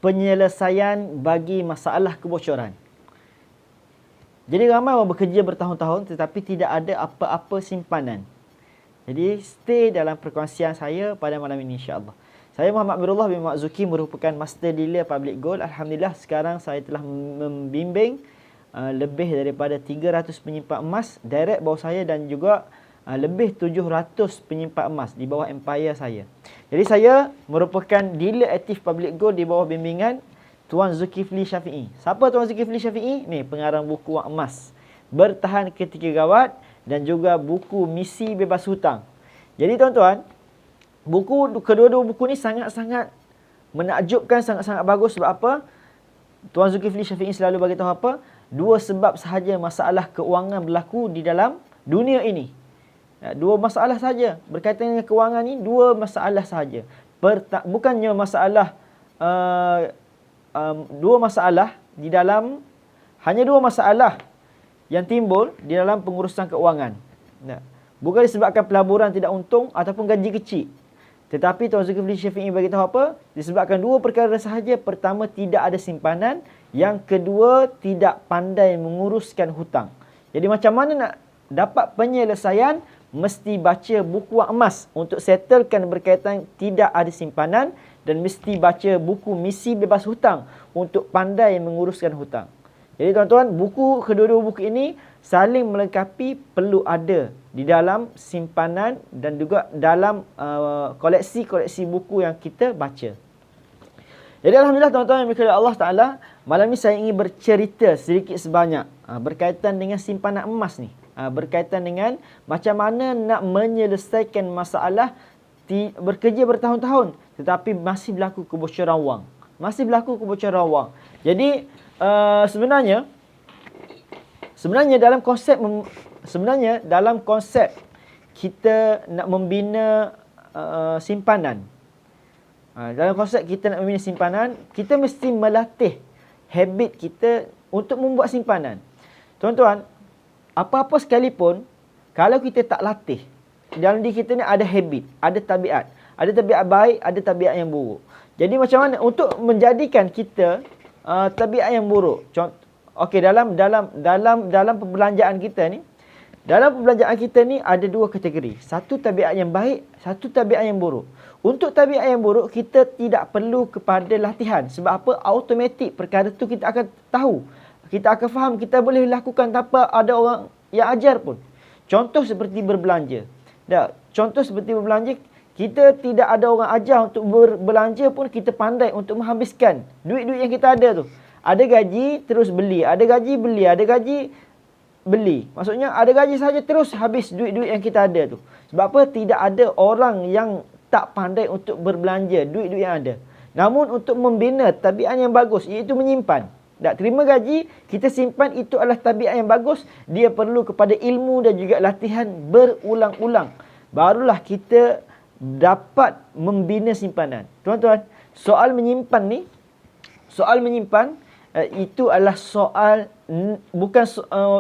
penyelesaian bagi masalah kebocoran. Jadi ramai orang bekerja bertahun-tahun tetapi tidak ada apa-apa simpanan. Jadi stay dalam perkongsian saya pada malam ini insya-Allah. Saya Muhammad Amirullah bin Muhammad Zuki, merupakan Master Dealer Public Gold. Alhamdulillah sekarang saya telah membimbing lebih daripada 300 penyimpan emas direct bawah saya dan juga lebih 700 penyimpan emas di bawah empire saya. Jadi saya merupakan dealer aktif Public Gold di bawah bimbingan Tuan Zulkifli Syafi'i. Siapa Tuan Zulkifli Syafi'i? Ni pengarang buku Wang Emas, Bertahan Ketika Gawat, dan juga buku Misi Bebas Hutang. Jadi tuan-tuan, kedua-dua buku ni sangat-sangat menakjubkan, sangat-sangat bagus. Sebab apa? Tuan Zulkifli Syafi'i selalu bagi tahu apa? Dua sebab sahaja masalah keuangan berlaku di dalam dunia ini. Dua masalah saja berkaitan dengan keuangan ni, dua masalah sahaja. Bukannya masalah dua masalah di dalam, hanya dua masalah yang timbul di dalam pengurusan keuangan. Bukan disebabkan pelaburan tidak untung ataupun gaji kecil. Tetapi Tuan Zulkifli Syafi'i bagi tahu apa? Disebabkan dua perkara sahaja. Pertama, tidak ada simpanan. Yang kedua, tidak pandai menguruskan hutang. Jadi macam mana nak dapat penyelesaian? Mesti baca buku Wang Emas untuk settlekan berkaitan tidak ada simpanan, dan mesti baca buku Misi Bebas Hutang untuk pandai menguruskan hutang. Jadi tuan-tuan, kedua-dua buku ini saling melengkapi, perlu ada di dalam simpanan dan juga dalam koleksi-koleksi buku yang kita baca. Jadi alhamdulillah tuan-tuan yang berkata Allah Ta'ala, malam ni saya ingin bercerita sedikit sebanyak berkaitan dengan simpanan emas ni. Berkaitan dengan macam mana nak menyelesaikan masalah bekerja bertahun-tahun tetapi masih berlaku kebocoran wang. Jadi sebenarnya dalam konsep kita nak membina simpanan. Dalam konsep kita nak membina simpanan, kita mesti melatih habit kita untuk membuat simpanan. Tuan-tuan, apa-apa sekalipun, kalau kita tak latih, dalam diri kita ni ada habit, ada tabiat. Ada tabiat baik, ada tabiat yang buruk. Jadi macam mana untuk menjadikan kita tabiat yang buruk? Okey, dalam perbelanjaan kita ni, ada dua kategori. Satu tabiat yang baik, satu tabiat yang buruk. Untuk tabiat yang buruk, kita tidak perlu kepada latihan. Sebab apa? Automatik perkara tu kita akan tahu. Kita akan faham, kita boleh lakukan tanpa ada orang yang ajar pun. Contoh seperti berbelanja. Kita tidak ada orang ajar untuk berbelanja pun, kita pandai untuk menghabiskan duit-duit yang kita ada tu. Ada gaji, terus beli. Ada gaji, beli. Ada gaji, beli. Maksudnya, ada gaji saja terus habis duit-duit yang kita ada tu. Sebab apa? Tidak ada orang yang tak pandai untuk berbelanja duit-duit yang ada. Namun, untuk membina tabiat yang bagus, iaitu menyimpan. Tak terima gaji, kita simpan, itu adalah tabiat yang bagus. Dia perlu kepada ilmu dan juga latihan berulang-ulang. Barulah kita dapat membina simpanan. Tuan-tuan, soal menyimpan itu adalah soal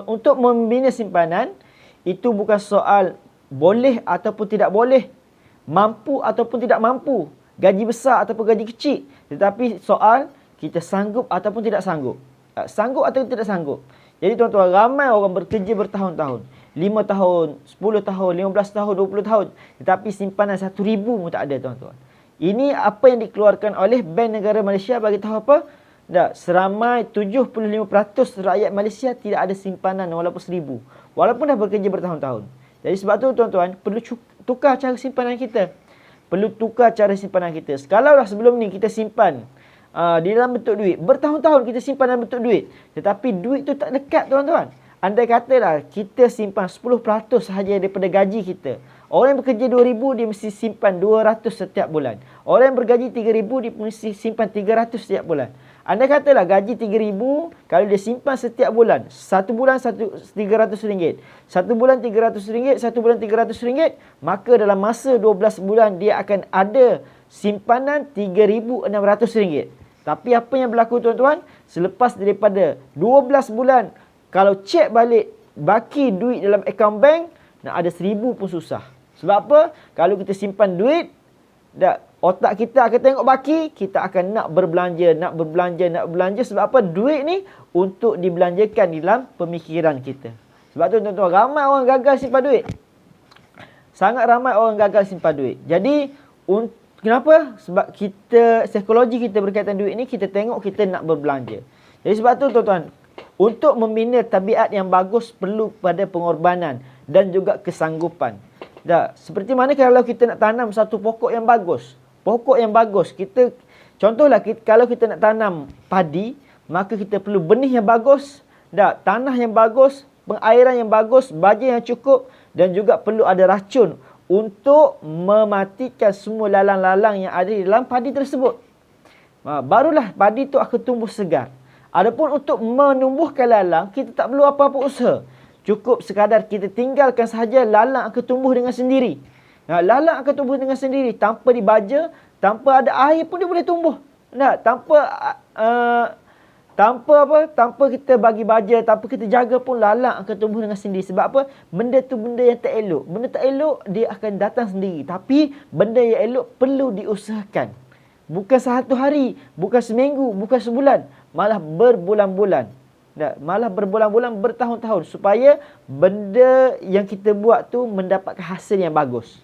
untuk membina simpanan, itu bukan soal boleh ataupun tidak boleh, mampu ataupun tidak mampu, gaji besar ataupun gaji kecil. Tetapi soal kita sanggup ataupun tidak sanggup. Sanggup atau tidak sanggup. Jadi tuan-tuan, ramai orang bekerja bertahun-tahun. 5 tahun, 10 tahun, 15 tahun, 20 tahun. Tetapi simpanan 1,000 pun tak ada tuan-tuan. Ini apa yang dikeluarkan oleh Bank Negara Malaysia bagi tahu apa? Seramai 75% rakyat Malaysia tidak ada simpanan walaupun 1,000. Walaupun dah bekerja bertahun-tahun. Jadi sebab tu tuan-tuan, perlu tukar cara simpanan kita. Kalaulah sebelum ni kita simpan di dalam bentuk duit, bertahun-tahun kita simpan dalam bentuk duit, tetapi duit tu tak dekat tuan-tuan. Andai katalah kita simpan 10% sahaja daripada gaji kita. Orang yang bekerja 2,000 dia mesti simpan 200 setiap bulan. Orang yang bergaji 3,000 dia mesti simpan 300 setiap bulan. Andai katalah gaji 3,000, kalau dia simpan setiap bulan, satu bulan RM300, satu bulan RM300, satu bulan RM300, maka dalam masa 12 bulan dia akan ada simpanan RM3,600. Tapi apa yang berlaku tuan-tuan? Selepas daripada 12 bulan, kalau cek balik baki duit dalam akaun bank, nak ada 1,000 pun susah. Sebab apa? Kalau kita simpan duit, Otak kita akan tengok baki, kita akan nak berbelanja. Sebab apa? Duit ni untuk dibelanjakan dalam pemikiran kita. Sebab tu tuan-tuan, ramai orang gagal simpan duit. Sangat ramai orang gagal simpan duit. Jadi, kenapa? Sebab psikologi kita berkaitan duit ni, kita tengok kita nak berbelanja. Jadi sebab tu tuan-tuan, untuk membina tabiat yang bagus perlu pada pengorbanan dan juga kesanggupan. Seperti mana kalau kita nak tanam satu pokok yang bagus. Contohlah kalau kita nak tanam padi, maka kita perlu benih yang bagus, tanah yang bagus, pengairan yang bagus, baja yang cukup dan juga perlu ada racun untuk mematikan semua lalang-lalang yang ada di dalam padi tersebut. Barulah padi itu akan tumbuh segar. Adapun untuk menumbuhkan lalang, kita tak perlu apa-apa usaha. Cukup sekadar kita tinggalkan sahaja, lalang akan tumbuh dengan sendiri. Lalang akan tumbuh dengan sendiri tanpa dibaja, tanpa ada air pun dia boleh tumbuh. Tanpa kita bagi baja, tanpa kita jaga pun lalang akan tumbuh dengan sendiri. Sebab apa? Benda tu benda yang tak elok. Benda tak elok dia akan datang sendiri. Tapi benda yang elok perlu diusahakan. Bukan satu hari, bukan seminggu, bukan sebulan, malah berbulan-bulan. Malah berbulan-bulan, bertahun-tahun supaya benda yang kita buat tu mendapatkan hasil yang bagus.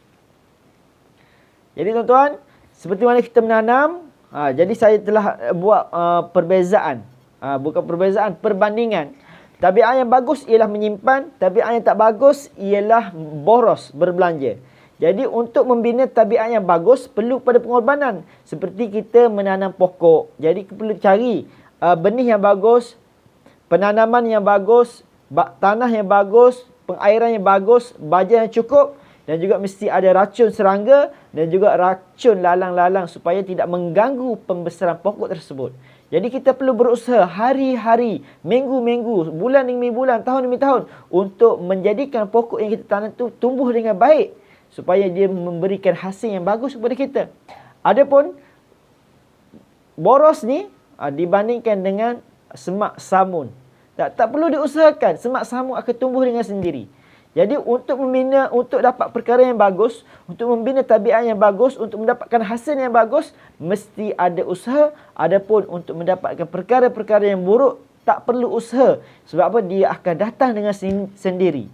Jadi tuan-tuan, seperti mana kita menanam, jadi saya telah buat perbezaan. Bukan perbezaan, perbandingan. Tabiat yang bagus ialah menyimpan, tabiat yang tak bagus ialah boros, berbelanja. Jadi untuk membina tabiat yang bagus perlu pada pengorbanan. Seperti kita menanam pokok. Jadi kita perlu cari benih yang bagus, penanaman yang bagus, tanah yang bagus, pengairan yang bagus, baja yang cukup dan juga mesti ada racun serangga dan juga racun lalang-lalang supaya tidak mengganggu pembesaran pokok tersebut. Jadi kita perlu berusaha hari-hari, minggu-minggu, bulan demi bulan, tahun demi tahun untuk menjadikan pokok yang kita tanam itu tumbuh dengan baik supaya dia memberikan hasil yang bagus kepada kita. Adapun boros ni dibandingkan dengan semak samun. Tak perlu diusahakan, semak samun akan tumbuh dengan sendiri. Jadi untuk dapat perkara yang bagus, untuk membina tabiat yang bagus, untuk mendapatkan hasil yang bagus, mesti ada usaha. Adapun untuk mendapatkan perkara-perkara yang buruk, tak perlu usaha. Sebab apa? Dia akan datang dengan sendiri.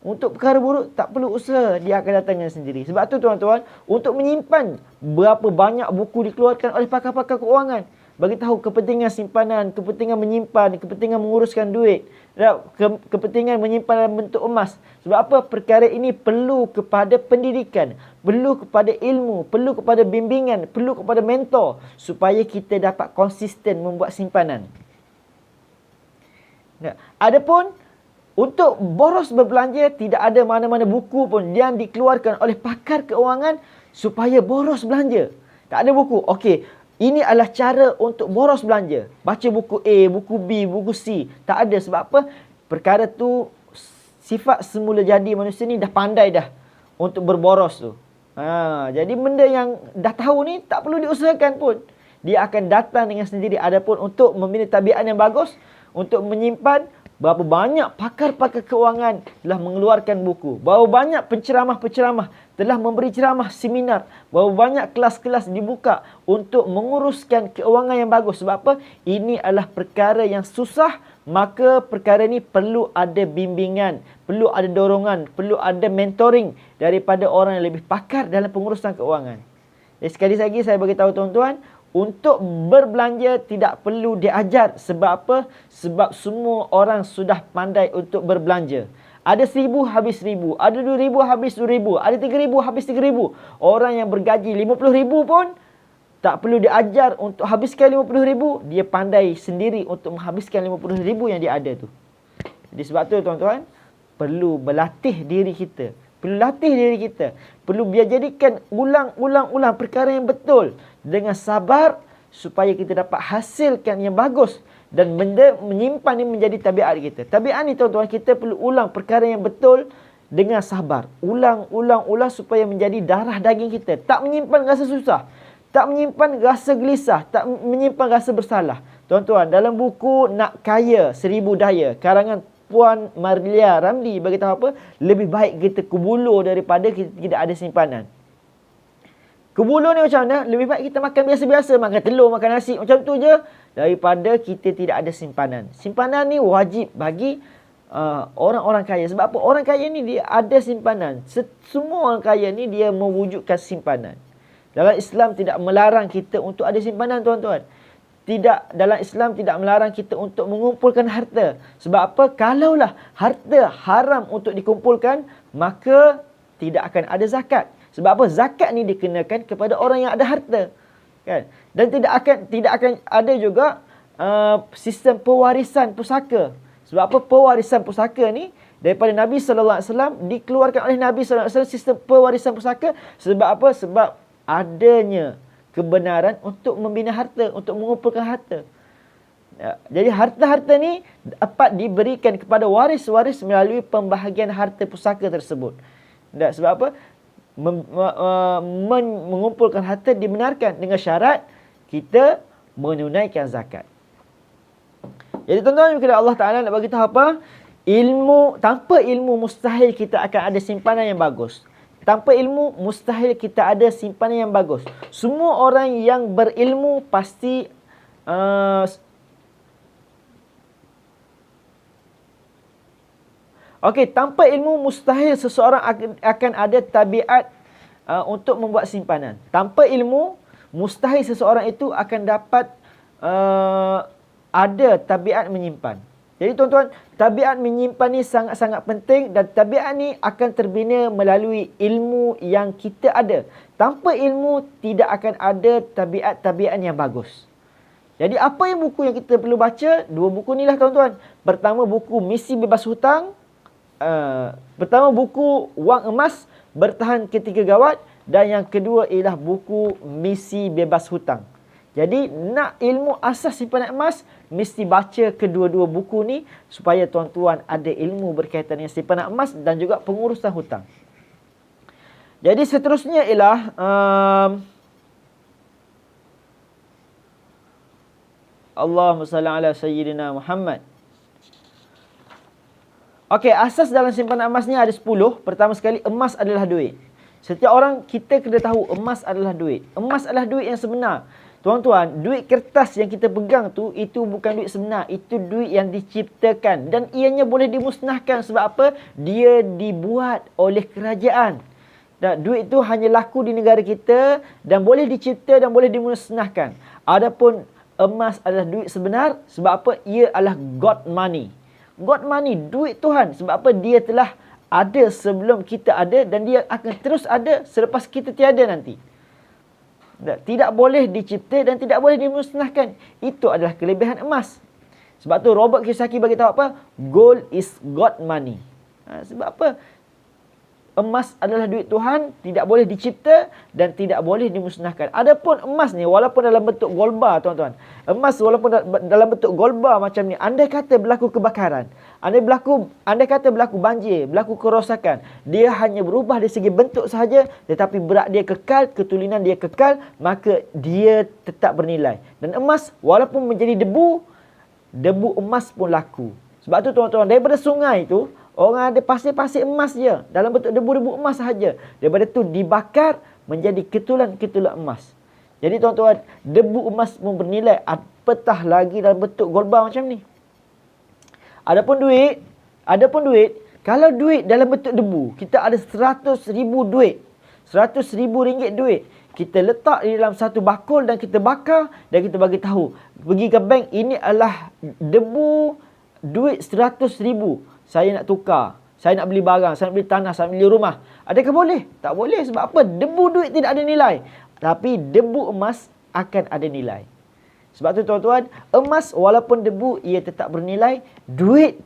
Untuk perkara buruk, tak perlu usaha. Dia akan datang dengan sendiri. Sebab tu tuan-tuan, untuk menyimpan berapa banyak buku dikeluarkan oleh pakar-pakar keuangan. Bagi tahu kepentingan simpanan, kepentingan menyimpan, kepentingan menguruskan duit, kepentingan menyimpan dalam bentuk emas. Sebab apa? Perkara ini perlu kepada pendidikan, perlu kepada ilmu, perlu kepada bimbingan, perlu kepada mentor supaya kita dapat konsisten membuat simpanan. Adapun untuk boros berbelanja, tidak ada mana-mana buku pun yang dikeluarkan oleh pakar keuangan supaya boros belanja. Tak ada buku. Okey, ini adalah cara untuk boros belanja. Baca buku A, buku B, buku C. Tak ada. Sebab apa? Perkara tu, sifat semula jadi manusia ni dah pandai dah untuk berboros tu. Jadi benda yang dah tahu ni tak perlu diusahakan pun. Dia akan datang dengan sendiri. Adapun untuk membina tabiat yang bagus, untuk menyimpan, berapa banyak pakar-pakar keuangan telah mengeluarkan buku. Berapa banyak penceramah-penceramah telah memberi ceramah seminar. Berapa banyak kelas-kelas dibuka untuk menguruskan keuangan yang bagus. Sebab apa? Ini adalah perkara yang susah. Maka perkara ini perlu ada bimbingan, perlu ada dorongan, perlu ada mentoring daripada orang yang lebih pakar dalam pengurusan keuangan. Jadi sekali lagi saya beritahu tuan-tuan, untuk berbelanja tidak perlu diajar. Sebab apa? Sebab semua orang sudah pandai untuk berbelanja. Ada 1,000 habis 1,000. Ada 2,000 habis 2,000. Ada 3,000 habis 3,000. Orang yang bergaji 50,000 pun tak perlu diajar untuk habiskan 50,000. Dia pandai sendiri untuk menghabiskan 50,000 yang dia ada tu. Jadi sebab tu tuan-tuan, perlu berlatih diri kita. Perlu latih diri kita. Perlu biar jadikan ulang-ulang perkara yang betul. Dengan sabar supaya kita dapat hasilkan yang bagus. Dan benda menyimpan ini menjadi tabiat kita. Tabiat ni tuan-tuan, kita perlu ulang perkara yang betul dengan sabar. Ulang supaya menjadi darah daging kita. Tak menyimpan rasa susah. Tak menyimpan rasa gelisah. Tak menyimpan rasa bersalah. Tuan-tuan, dalam buku Nak Kaya 1000 Daya, karangan Puan Marlia Ramli beritahu apa? Lebih baik kita kubulur daripada kita tidak ada simpanan. Kebulur ni macam mana? Lebih baik kita makan biasa-biasa, makan telur, makan nasi, macam tu je, daripada kita tidak ada simpanan. Simpanan ni wajib bagi orang-orang kaya. Sebab apa? Orang kaya ni dia ada simpanan. Semua orang kaya ni dia mewujudkan simpanan. Dalam Islam tidak melarang kita untuk ada simpanan, tuan-tuan. Dalam Islam tidak melarang kita untuk mengumpulkan harta. Sebab apa? Kalaulah harta haram untuk dikumpulkan, maka tidak akan ada zakat. Sebab apa? Zakat ni dikenakan kepada orang yang ada harta. Kan? Dan tidak akan ada juga sistem pewarisan pusaka. Sebab apa? Pewarisan pusaka ni daripada Nabi SAW dikeluarkan oleh Nabi SAW, sistem pewarisan pusaka. Sebab apa? Sebab adanya kebenaran untuk membina harta, untuk mengumpulkan harta. Ya, jadi harta-harta ni dapat diberikan kepada waris-waris melalui pembahagian harta pusaka tersebut. Ya, sebab apa? Mengumpulkan harta dibenarkan dengan syarat kita menunaikan zakat. Jadi tuan-tuan, bila Allah Ta'ala nak bagi tahu apa? Tanpa ilmu mustahil kita akan ada simpanan yang bagus. Tanpa ilmu, mustahil kita ada simpanan yang bagus. Semua orang yang berilmu pasti tanpa ilmu, mustahil seseorang akan ada tabiat untuk membuat simpanan. Tanpa ilmu, mustahil seseorang itu akan dapat ada tabiat menyimpan. Jadi tuan-tuan, tabiat menyimpan ni sangat-sangat penting, dan tabiat ni akan terbina melalui ilmu yang kita ada. Tanpa ilmu, tidak akan ada tabiat-tabiat yang bagus. Jadi apa yang buku yang kita perlu baca? 2 buku ni lah tuan-tuan. Pertama, buku Misi Bebas Hutang. Pertama, buku Wang Emas Bertahan Ketika Gawat. Dan yang kedua ialah buku Misi Bebas Hutang. Jadi nak ilmu asas simpanan emas, mesti baca kedua-dua buku ni supaya tuan-tuan ada ilmu berkaitan dengan simpanan emas dan juga pengurusan hutang. Jadi seterusnya ialah Allahumma salli ala sayyidina Muhammad. Okey, asas dalam simpanan emas ni ada 10. Pertama sekali, emas adalah duit. Setiap orang kita kena tahu emas adalah duit. Emas adalah duit yang sebenar. Tuan-tuan, duit kertas yang kita pegang tu, itu bukan duit sebenar. Itu duit yang diciptakan. Dan ianya boleh dimusnahkan. Sebab apa? Dia dibuat oleh kerajaan. Dan duit itu hanya laku di negara kita dan boleh dicipta dan boleh dimusnahkan. Adapun emas adalah duit sebenar. Sebab apa? Ia adalah God money. God money, duit Tuhan. Sebab apa? Dia telah ada sebelum kita ada dan dia akan terus ada selepas kita tiada nanti. Tidak boleh dicipta dan tidak boleh dimusnahkan. Itu adalah kelebihan emas. Sebab tu Robert Kiyosaki bagi tahu apa? Gold is God money. Sebab apa? Emas adalah duit Tuhan, tidak boleh dicipta dan tidak boleh dimusnahkan. Adapun emas ni, walaupun dalam bentuk gold bar, tuan-tuan. Emas walaupun dalam bentuk gold bar macam ni, andai kata berlaku kebakaran, andai kata berlaku banjir, berlaku kerosakan, dia hanya berubah dari segi bentuk sahaja, tetapi berat dia kekal, ketulinan dia kekal, maka dia tetap bernilai. Dan emas walaupun menjadi debu emas pun laku. Sebab tu tuan-tuan, daripada sungai tu, orang ada pasir-pasir emas je, dalam bentuk debu-debu emas sahaja. Daripada tu dibakar menjadi ketulan-ketulan emas. Jadi tuan-tuan, debu emas pun bernilai, apatah lagi dalam bentuk gold bar macam ni. Adapun duit, kalau duit dalam bentuk debu, kita ada 100,000 duit, 100,000 ringgit duit, kita letak di dalam satu bakul dan kita bakar dan kita bagi tahu, pergi ke bank, ini adalah debu duit 100,000. Saya nak tukar, saya nak beli barang, saya nak beli tanah, saya nak beli rumah. Adakah boleh? Tak boleh. Sebab apa? Debu duit tidak ada nilai. Tapi debu emas akan ada nilai. Sebab tu tuan-tuan, emas walaupun debu, ia tetap bernilai. Duit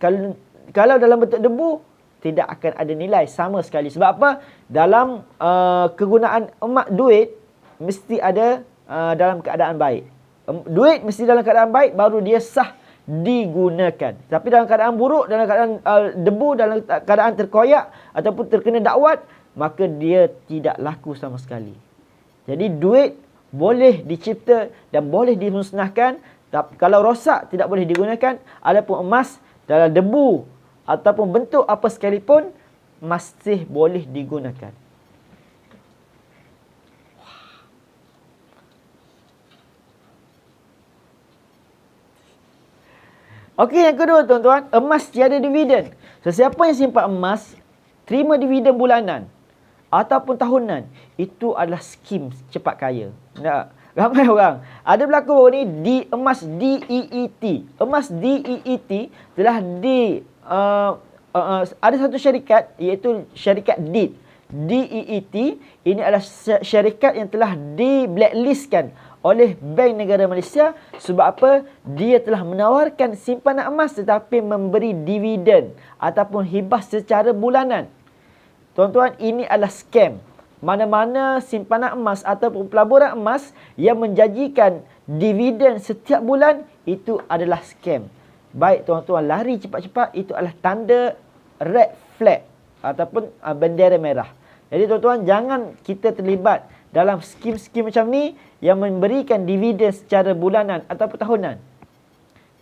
kalau dalam bentuk debu, tidak akan ada nilai sama sekali. Sebab apa? Dalam kegunaan duit, mesti ada dalam keadaan baik. Duit mesti dalam keadaan baik, baru dia sah digunakan. Tapi dalam keadaan buruk, dalam keadaan debu, dalam keadaan terkoyak ataupun terkena dakwat, maka dia tidak laku sama sekali. Jadi duit boleh dicipta dan boleh dimusnahkan, tapi kalau rosak tidak boleh digunakan. Adapun emas dalam debu ataupun bentuk apa sekalipun masih boleh digunakan. Okey, yang kedua tuan-tuan, emas tiada dividen. Sesiapa yang simpan emas, terima dividen bulanan ataupun tahunan, itu adalah skim cepat kaya. Tak? Ramai orang. Ada berlaku baru ni emas DEET. Emas DEET telah ada satu syarikat, iaitu syarikat DEET. DEET ini adalah syarikat yang telah di-blacklistkan oleh Bank Negara Malaysia. Sebab apa? Dia telah menawarkan simpanan emas tetapi memberi dividen ataupun hibah secara bulanan. Tuan-tuan, ini adalah scam. Mana-mana simpanan emas ataupun pelaburan emas yang menjanjikan dividen setiap bulan, itu adalah scam. Baik tuan-tuan lari cepat-cepat, itu adalah tanda red flag ataupun bendera merah. Jadi tuan-tuan, jangan kita terlibat dalam skim-skim macam ni yang memberikan dividen secara bulanan ataupun tahunan.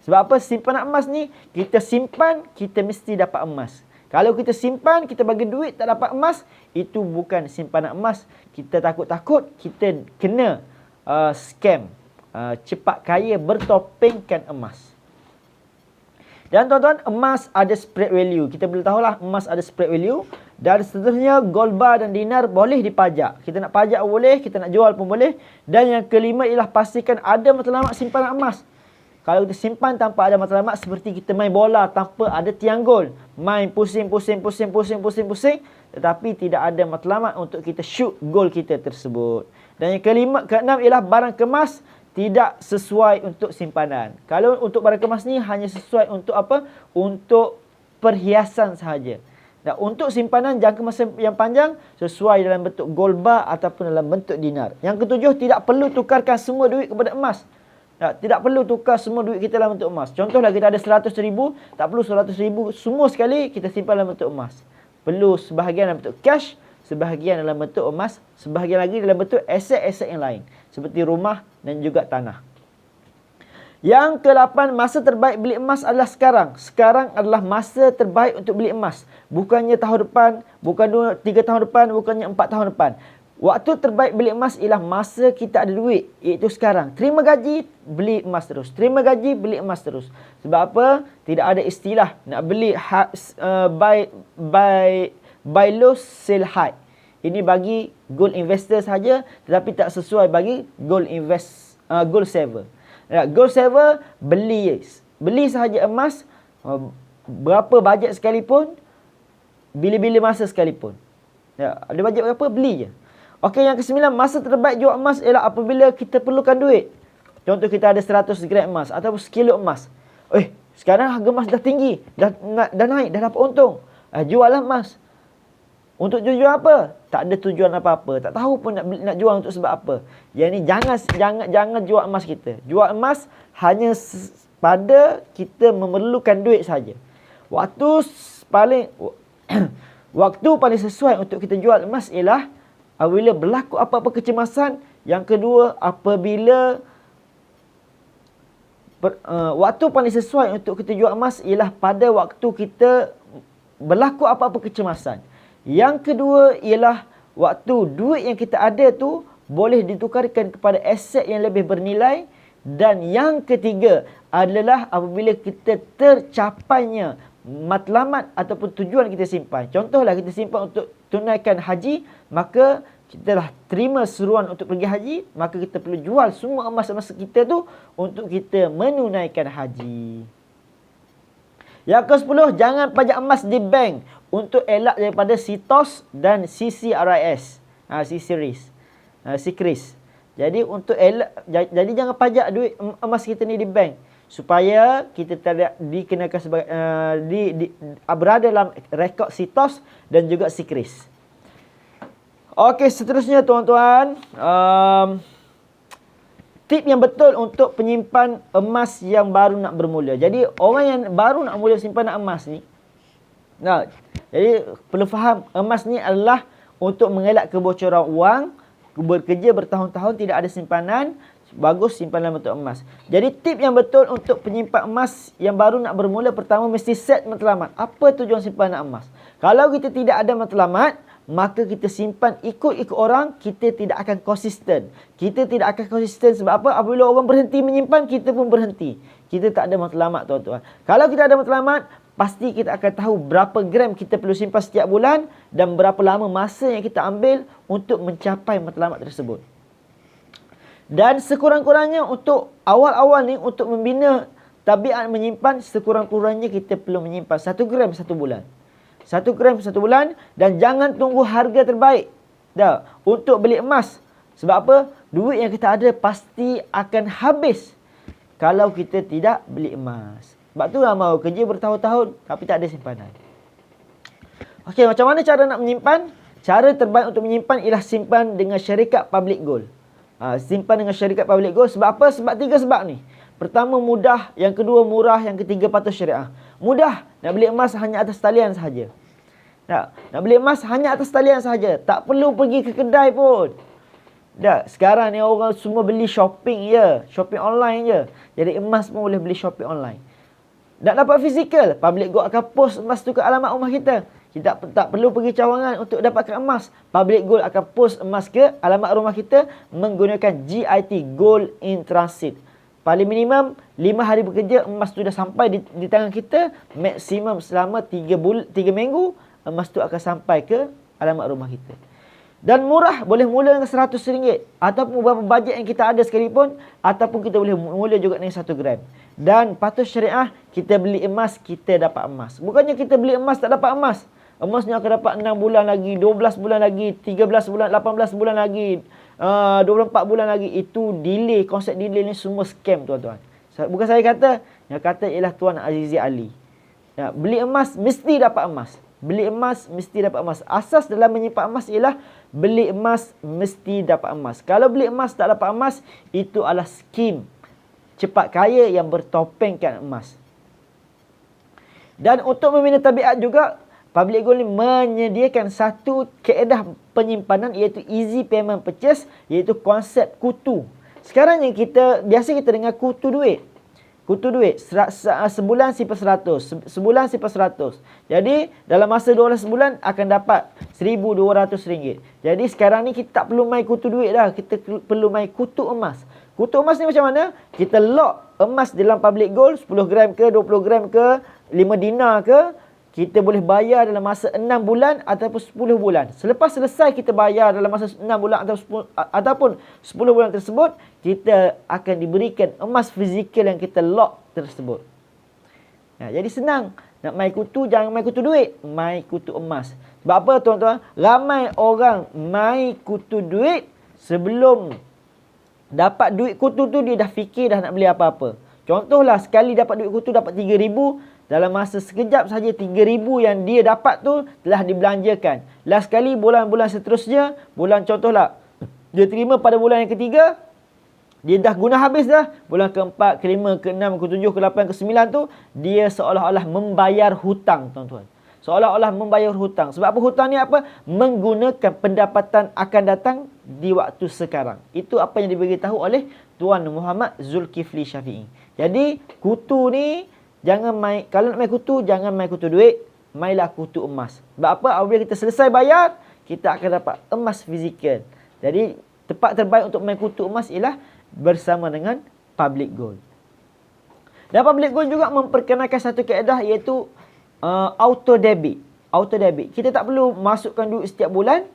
Sebab apa? Simpanan emas ni, kita simpan, kita mesti dapat emas. Kalau kita simpan, kita bagi duit, tak dapat emas, itu bukan simpanan emas. Kita takut-takut, kita kena scam. Cepat kaya bertopengkan emas. Dan tuan-tuan, emas ada spread value. Kita boleh tahulah emas ada spread value. Dan seterusnya, gold bar dan dinar boleh dipajak. Kita nak pajak boleh, kita nak jual pun boleh. Dan yang kelima ialah pastikan ada matlamat simpanan emas. Kalau kita simpan tanpa ada matlamat, seperti kita main bola tanpa ada tiang gol. Main pusing, tetapi tidak ada matlamat untuk kita shoot gol kita tersebut. Dan yang keenam ialah barang kemas tidak sesuai untuk simpanan. Kalau untuk barang kemas ni hanya sesuai untuk apa? Untuk perhiasan sahaja. Dan untuk simpanan jangka masa yang panjang, sesuai dalam bentuk gold bar ataupun dalam bentuk dinar. Yang ketujuh, tidak perlu tukarkan semua duit kepada emas. Tidak perlu tukar semua duit kita dalam bentuk emas. Contohlah, kita ada 100,000, tak perlu 100,000 semua sekali kita simpan dalam bentuk emas. Perlu sebahagian dalam bentuk cash, sebahagian dalam bentuk emas, sebahagian lagi dalam bentuk aset-aset yang lain. Seperti rumah dan juga tanah. Yang ke-8, masa terbaik beli emas adalah sekarang. Sekarang adalah masa terbaik untuk beli emas. Bukannya tahun depan, bukan 3 tahun depan, bukannya 4 tahun depan. Waktu terbaik beli emas ialah masa kita ada duit, iaitu sekarang. Terima gaji, beli emas terus. Terima gaji, beli emas terus. Sebab apa? Tidak ada istilah nak beli buy low, sell high. Ini bagi gold investor saja, tetapi tak sesuai bagi gold saver. Gold saver, beli sahaja emas, berapa bajet sekalipun, bila-bila masa sekalipun. Ada bajet berapa, beli je. Okey, yang ke-9, masa terbaik jual emas ialah apabila kita perlukan duit. Contoh, kita ada 100 gram emas ataupun sekilo emas. Sekarang harga emas dah tinggi, dah naik, dah dapat untung. Juallah emas. Untuk tujuan apa? Tak ada tujuan apa-apa. Tak tahu pun nak jual untuk sebab apa. Yang ni jangan jual emas kita. Jual emas hanya pada kita memerlukan duit saja. Waktu paling sesuai untuk kita jual emas ialah apabila berlaku apa-apa kecemasan. Yang kedua, apabila waktu paling sesuai untuk kita jual emas ialah pada waktu kita berlaku apa-apa kecemasan. Yang kedua ialah waktu duit yang kita ada tu boleh ditukarkan kepada aset yang lebih bernilai. Dan yang ketiga adalah apabila kita tercapainya matlamat ataupun tujuan kita simpan. Contohlah, kita simpan untuk tunaikan haji, maka kita dah terima seruan untuk pergi haji, maka kita perlu jual semua emas-emas kita tu untuk kita menunaikan haji. Yang ke-10, jangan pajak emas di bank untuk elak daripada CTOS dan CCRIS. CCRIS. Jadi untuk elak, jadi jangan pajak duit emas kita ni di bank supaya kita tidak dikenakan sebagai berada dalam rekod CTOS dan juga CCRIS. Okey, seterusnya tuan-tuan, tip yang betul untuk penyimpan emas yang baru nak bermula. Jadi orang yang baru nak mula simpanan emas ni, jadi perlu faham, emas ni adalah untuk mengelak kebocoran wang. Bekerja bertahun-tahun tidak ada simpanan, bagus simpan dalam bentuk emas. Jadi tip yang betul untuk penyimpan emas yang baru nak bermula, pertama mesti set matlamat. Apa tujuan simpanan emas? Kalau kita tidak ada matlamat, maka kita simpan ikut-ikut orang, kita tidak akan konsisten. Kita tidak akan konsisten sebab apa? Apabila orang berhenti menyimpan, kita pun berhenti. Kita tak ada matlamat, tuan-tuan. Kalau kita ada matlamat, pasti kita akan tahu berapa gram kita perlu simpan setiap bulan dan berapa lama masa yang kita ambil untuk mencapai matlamat tersebut. Dan sekurang-kurangnya untuk awal-awal ni, untuk membina tabiat menyimpan, sekurang-kurangnya kita perlu menyimpan 1 gram 1 bulan. 1 gram 1 bulan, dan jangan tunggu harga terbaik dah untuk beli emas. Sebab apa? Duit yang kita ada pasti akan habis kalau kita tidak beli emas. Sebab tu lah mau kerja bertahun-tahun tapi tak ada simpanan. Okey, macam mana cara nak menyimpan? Cara terbaik untuk menyimpan ialah simpan dengan syarikat public gold. Simpan dengan syarikat public gold. Sebab apa? Sebab 3 sebab ni. Pertama, mudah. Yang kedua, murah. Yang ketiga, patuh syariah. Mudah. Nak beli emas hanya atas talian sahaja. Nak beli emas hanya atas talian sahaja. Tak perlu pergi ke kedai pun. Sekarang ni orang semua beli shopping je. Shopping online je. Jadi emas pun boleh beli shopping online. Nak dapat fizikal, public gold akan post emas tu ke alamat rumah kita. Kita tak perlu pergi cawangan untuk dapatkan emas. Public gold akan post emas ke alamat rumah kita menggunakan GIT, Gold in Transit. Paling minimum 5 hari bekerja, emas tu dah sampai di tangan kita. Maksimum selama 3 minggu, emas tu akan sampai ke alamat rumah kita. Dan murah, boleh mula dengan RM100 ataupun berapa bajet yang kita ada sekalipun, ataupun kita boleh mula juga dengan 1 gram. Dan patuh syariah, kita beli emas, kita dapat emas. Bukannya kita beli emas tak dapat emas. Emas ni akan dapat 6 bulan lagi, 12 bulan lagi, 13 bulan, 18 bulan lagi, 24 bulan lagi. Itu delay, konsep delay ni semua scam, tuan-tuan. Bukan saya kata, yang kata ialah Tuan Azizi Ali. Beli emas, mesti dapat emas. Beli emas, mesti dapat emas. Asas dalam menyimpan emas ialah beli emas, mesti dapat emas. Kalau beli emas tak dapat emas, itu adalah skim cepat kaya yang bertopengkan emas. Dan untuk membina tabiat juga, Public Gold ni menyediakan satu kaedah penyimpanan, iaitu easy payment purchase, iaitu konsep kutu. Sekarang yang biasa kita dengar kutu duit. Kutu duit, sebulan simpan 100, sebulan simpan 100. Jadi, dalam masa 12 bulan akan dapat RM1,200. Jadi, sekarang ni kita tak perlu main kutu duit dah. Kita perlu main kutu emas. Kutu emas ni macam mana? Kita lock emas dalam Public Gold, 10 gram ke, 20 gram ke, 5 dinar ke. Kita boleh bayar dalam masa 6 bulan ataupun 10 bulan. Selepas selesai kita bayar dalam masa 6 bulan ataupun 10 bulan tersebut, kita akan diberikan emas fizikal yang kita lock tersebut. Jadi senang. Nak main kutu, jangan main kutu duit. Main kutu emas. Sebab apa, tuan-tuan? Ramai orang main kutu duit sebelum dapat duit kutu tu, dia dah fikir dah nak beli apa-apa. Contohlah, sekali dapat duit kutu dapat RM3,000. Dalam masa sekejap saja RM3,000 yang dia dapat tu telah dibelanjakan. Last kali bulan-bulan seterusnya, contohlah, dia terima pada bulan yang ketiga, dia dah guna habis dah. Bulan keempat, kelima, keenam, ketujuh, ke-8, ke-9 tu, dia seolah-olah membayar hutang, tuan-tuan. Seolah-olah membayar hutang. Sebab apa hutang ni apa? Menggunakan pendapatan akan datang di waktu sekarang. Itu apa yang diberitahu oleh Tuan Muhammad Zulkifli Syafi'i. Jadi, kutu ni, jangan main, kalau nak main kutu, jangan main kutu duit, mainlah kutu emas. Sebab apa? Apabila kita selesai bayar, kita akan dapat emas fizikal. Jadi, tempat terbaik untuk main kutu emas ialah bersama dengan Public Gold. Dan Public Gold juga memperkenalkan satu kaedah, iaitu auto debit. Auto debit. Kita tak perlu masukkan duit setiap bulan,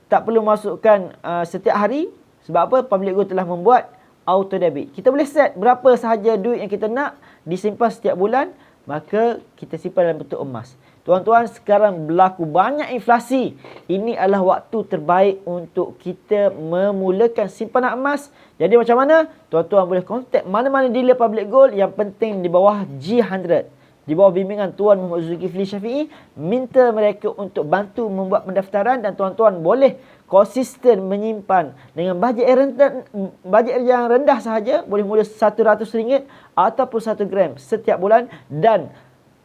tak perlu masukkan setiap hari. Sebab apa? Public Gold telah membuat auto debit. Kita boleh set berapa sahaja duit yang kita nak disimpan setiap bulan, maka kita simpan dalam bentuk emas. Tuan-tuan, sekarang berlaku banyak inflasi. Ini adalah waktu terbaik untuk kita memulakan simpanan emas. Jadi macam mana? Tuan-tuan boleh kontak mana-mana dealer Public Gold, yang penting di bawah G100. Di bawah bimbingan Tuan Muhammad Zulkifli Syafi'i, minta mereka untuk bantu membuat pendaftaran, dan tuan-tuan boleh konsisten menyimpan dengan bajet yang rendah sahaja. Boleh mula RM100 ataupun 1 gram setiap bulan, dan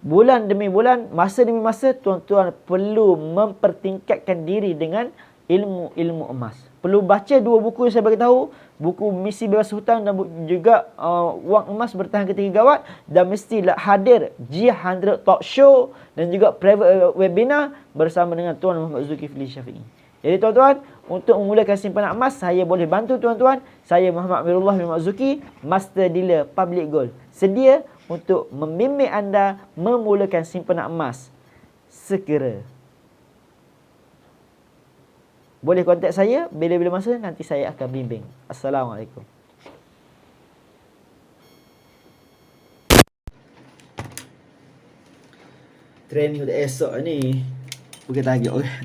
bulan demi bulan, masa demi masa, tuan-tuan perlu mempertingkatkan diri dengan ilmu-ilmu emas. perlu baca 2 buku yang saya bagi tahu, buku Misi Bebas Hutang dan juga Wang Emas Bertahan Ketika Gawat, dan mestilah hadir G100 Talk Show dan juga private webinar bersama dengan Tuan Muhammad Zulkifli Syafi'i. Jadi tuan-tuan, untuk memulakan simpanan emas, saya boleh bantu tuan-tuan. Saya Muhammad Amirullah bin Zuki, Master Dealer Public Gold, sedia untuk membimbing anda memulakan simpanan emas segera. Boleh kontak saya bila-bila masa, nanti saya akan bimbing. Assalamualaikum. Training untuk esok ni bukan target orang.